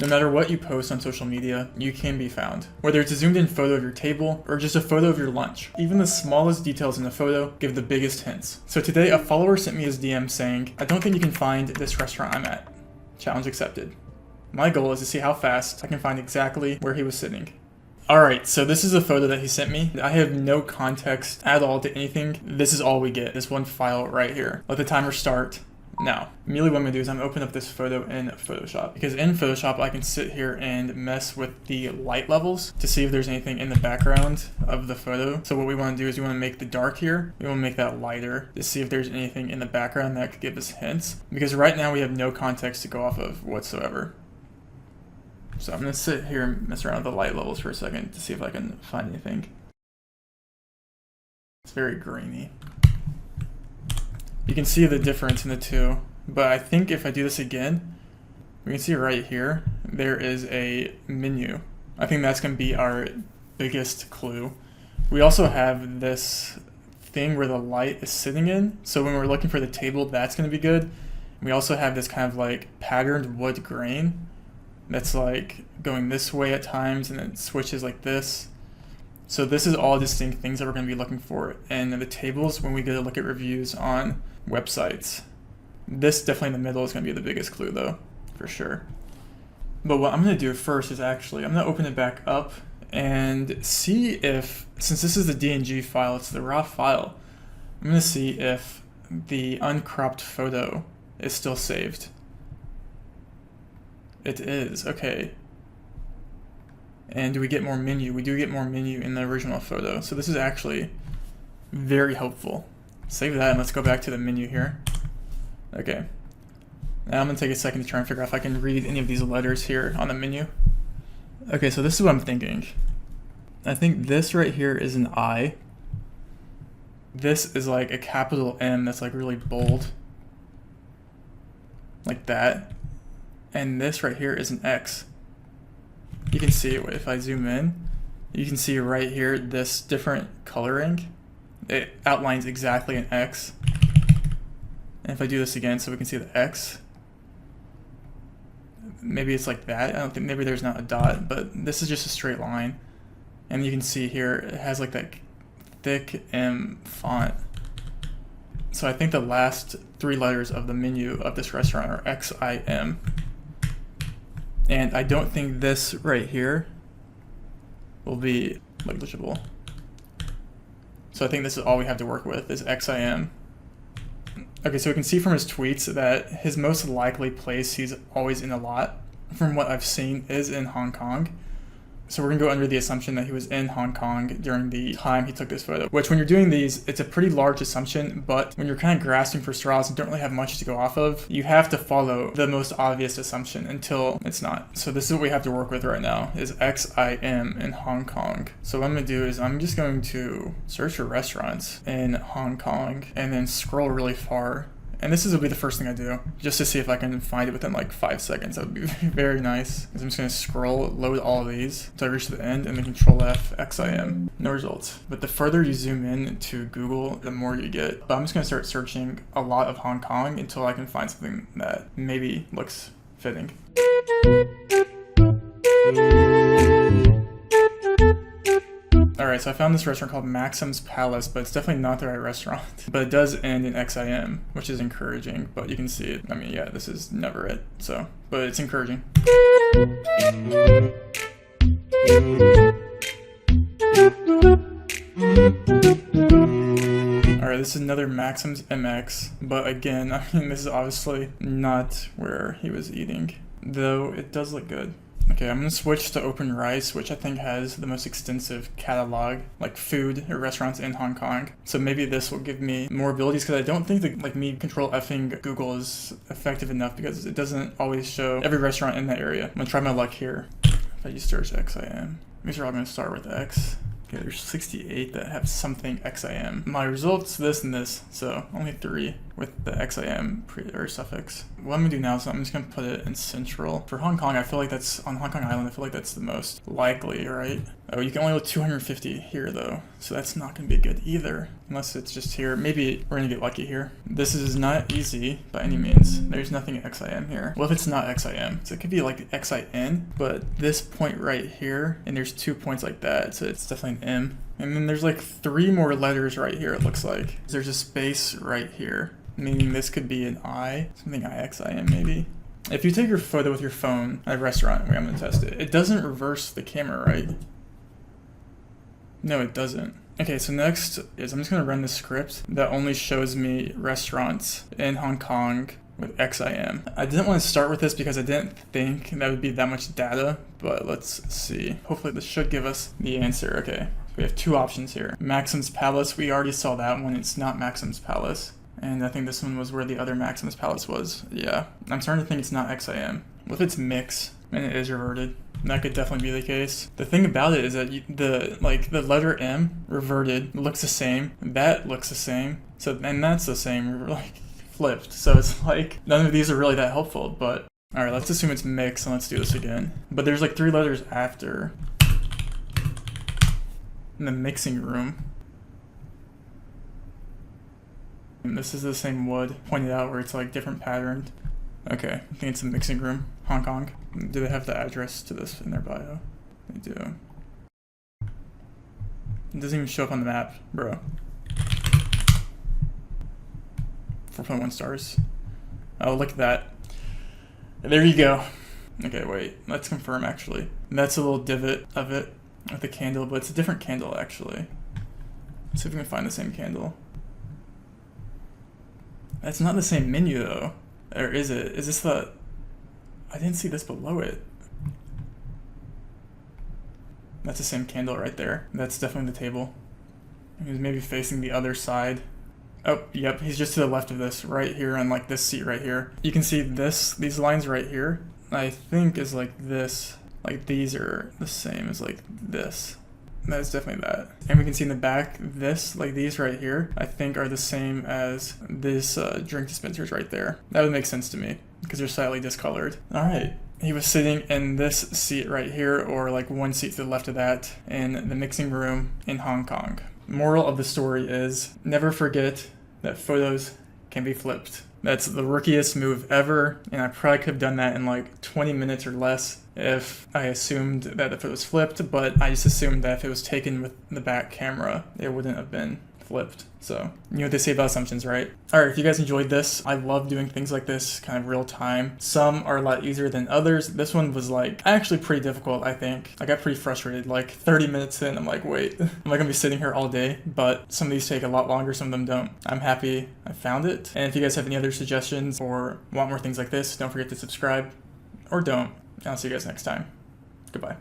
No matter what you post on social media, you can be found. Whether it's a zoomed in photo of your table or just a photo of your lunch, even the smallest details in the photo give the biggest hints. So today a follower sent me his DM saying, "I don't think you can find this restaurant I'm at." Challenge accepted. My goal is to see how fast I can find exactly where he was sitting. Alright, so this is a photo that he sent me. I have no context at all to anything. This is all we get, this one file right here. Let the timer start now. Immediately what I'm going to do is I'm going to open up this photo in Photoshop. Because in Photoshop I can sit here and mess with the light levels to see if there's anything in the background of the photo. So what we want to do is we want to make the dark here. We want to make that lighter to see if there's anything in the background that could give us hints. Because right now we have no context to go off of whatsoever. So I'm going to sit here and mess around with the light levels for a second to see if I can find anything. It's very grainy. You can see the difference in the two, but I think if I do this again, we can see right here, there is a menu. I think that's going to be our biggest clue. We also have this thing where the light is sitting in, so when we're looking for the table, that's going to be good. We also have this kind of like patterned wood grain that's like going this way at times and it switches like this. So this is all distinct things that we're going to be looking for in the tables when we go to look at reviews on websites. This definitely in the middle is going to be the biggest clue though, for sure. But what I'm going to do first is actually, I'm going to open it back up and see if, since this is the DNG file, it's the raw file, I'm going to see if the uncropped photo is still saved. It is, okay. And do we get more menu? We do get more menu in the original photo. So this is actually very helpful. Save that and let's go back to the menu here. Okay. Now I'm gonna take a second to try and figure out if I can read any of these letters here on the menu. Okay, so this is what I'm thinking. I think this right here is an I. This is like a capital M that's like really bold. Like that. And this right here is an X. You can see it if I zoom in. You can see right here this different coloring. It outlines exactly an X. And if I do this again so we can see the X, maybe it's like that. I don't think, maybe there's not a dot, but this is just a straight line. And you can see here it has like that thick M font. So I think the last three letters of the menu of this restaurant are XIM. And I don't think this right here will be legible. So I think this is all we have to work with is XIM. Okay, so we can see from his tweets that his most likely place he's always in a lot, from what I've seen, is in Hong Kong. So we're gonna go under the assumption that he was in Hong Kong during the time he took this photo, which when you're doing these, it's a pretty large assumption, but when you're kind of grasping for straws and don't really have much to go off of, you have to follow the most obvious assumption until it's not. So this is what we have to work with right now, is XIM in Hong Kong. So what I'm gonna do is I'm just going to search for restaurants in Hong Kong and then scroll really far. And this will be the first thing I do, just to see if I can find it within like 5 seconds. That would be very nice. I'm just gonna scroll, load all of these until I reach the end, and then Control F, XIM. No results. But the further you zoom in to Google, the more you get. But I'm just gonna start searching a lot of Hong Kong until I can find something that maybe looks fitting. Alright, so I found this restaurant called Maxim's Palace, but it's definitely not the right restaurant. But it does end in XIM, which is encouraging, but you can see it. I mean, yeah, this is never it, so, but it's encouraging. Alright, this is another Maxim's MX, but again, I mean, this is obviously not where he was eating, though it does look good. Okay, I'm gonna switch to OpenRice, which I think has the most extensive catalog, like food or restaurants in Hong Kong. So maybe this will give me more abilities, because I don't think that like me control F'ing Google is effective enough, because it doesn't always show every restaurant in that area. I'm gonna try my luck here. If I just search XIM, these are all gonna start with X. Okay, there's 68 that have something XIM. My results, this and this, so only 3. with the XIM or suffix. What I'm gonna do now is I'm just gonna put it in central. For Hong Kong, I feel like that's, on Hong Kong Island, I feel like that's the most likely, right? Oh, you can only load 250 here though, so that's not gonna be good either, unless it's just here. Maybe we're gonna get lucky here. This is not easy by any means. There's nothing XIM here. Well, if it's not XIM, so it could be like XIN, but this point right here, and there's 2 points like that, so it's definitely an M. And then there's like 3 more letters right here, it looks like. There's a space right here, meaning this could be an I, something IXIM maybe. If you take your photo with your phone at a restaurant where I'm gonna test it, it doesn't reverse the camera, right? No, it doesn't. Okay, so next is I'm just gonna run the script that only shows me restaurants in Hong Kong with XIM. I didn't want to start with this because I didn't think that would be that much data, but let's see. Hopefully this should give us the answer. Okay, so we have 2 options here. Maxim's Palace, we already saw that one. It's not Maxim's Palace. And I think this one was where the other Maxim's Palace was. Yeah, I'm starting to think it's not XIM. What if it's mix and it is reverted? That could definitely be the case. The thing about it is that the letter M reverted looks the same. That looks the same. So, and that's the same, like flipped. So it's like none of these are really that helpful, but all right, let's assume it's mix and let's do this again. But there's like 3 letters after in the mixing room. And this is the same wood pointed out where it's like different patterned. Okay, I think it's the mixing room, Hong Kong. Do they have the address to this in their bio? They do. It doesn't even show up on the map, bro. 4.1 stars. Oh, look at that. There you go. Okay, wait, let's confirm actually. That's a little divot of it with the candle, but it's a different candle actually. Let's see if we can find the same candle. That's not the same menu though. Or is it? Is this the... I didn't see this below it. That's the same candle right there. That's definitely the table. He's maybe facing the other side. Oh, yep, he's just to the left of this, right here on like this seat right here. You can see these lines right here, I think is like this. Like these are the same as like this. That is definitely that. And we can see in the back, like these right here, I think are the same as this drink dispensers right there. That would make sense to me because they're slightly discolored. All right. He was sitting in this seat right here, or like 1 seat to the left of that, in the mixing room in Hong Kong. Moral of the story is never forget that photos can be flipped. That's the rookiest move ever, and I probably could have done that in like 20 minutes or less if I assumed that if it was flipped, but I just assumed that if it was taken with the back camera, it wouldn't have been flipped. So, you know what they say about assumptions, right? Alright, if you guys enjoyed this, I love doing things like this kind of real time. Some are a lot easier than others. This one was like actually pretty difficult, I think. I got pretty frustrated. Like 30 minutes in, I'm like, wait, am I gonna be sitting here all day? But some of these take a lot longer, some of them don't. I'm happy I found it. And if you guys have any other suggestions or want more things like this, don't forget to subscribe. Or don't. I'll see you guys next time. Goodbye.